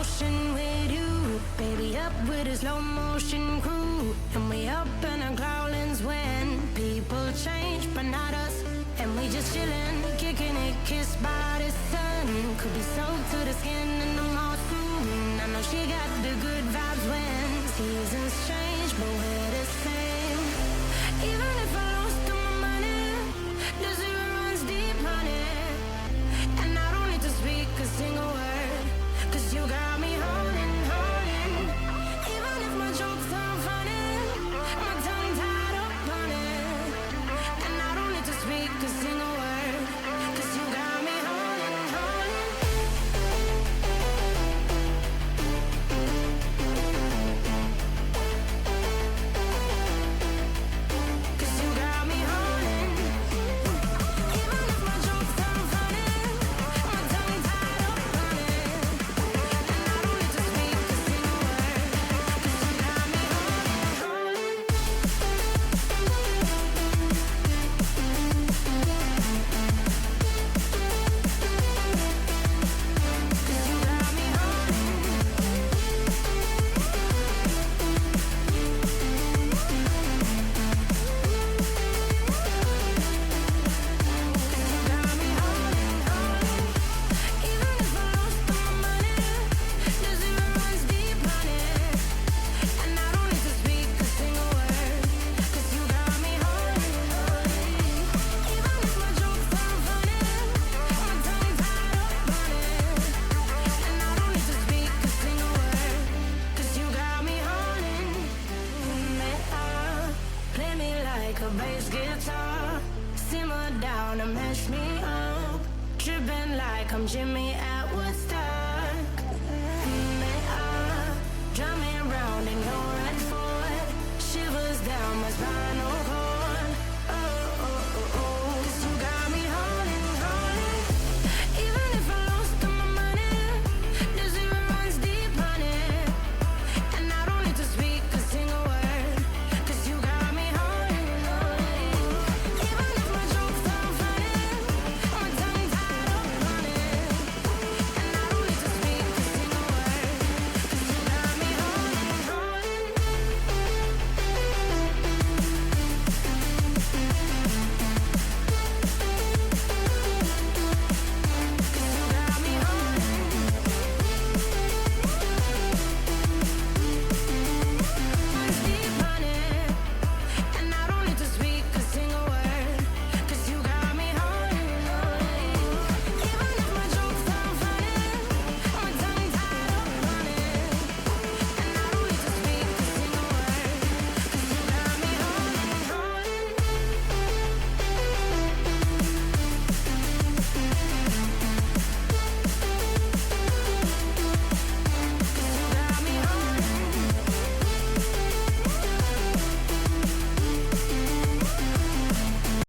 ocean with you, baby, up with a slow motion crew. And we up in our growlings when people change, but not us. And we just chillin', kicking it, kissed by the sun. Could be soaked to the skin in the most soon. I know she got the good vibes when seasons change, but we're the same. Even if I lost all my money, the zero runs deep, honey. And I don't need to speak a single word, 'cause you got me holding, holding. Even if my jokes aren't funny, my tongue tied up on it. And I don't need to speak a single word, 'cause you got me holding, holding. 'Cause you got me holding. Even if my jokes aren't funny, my tongue tied up on it. And I don't need to speak a single word, 'cause you got me holding, holding. 'Cause you got me holding. 'Cause you got me holding, holding. Even if I lost all my money, the zero runs deep, honey. And I don't need to speak a single word, 'cause you got me holding, holding. Even if my jokes aren't funny, my tongue tied up on it. And I don't need to speak a single word, 'cause you got me holding me up. Play me like a bass guitar, simmer down and mash me up, tripping like I'm Jimmy L.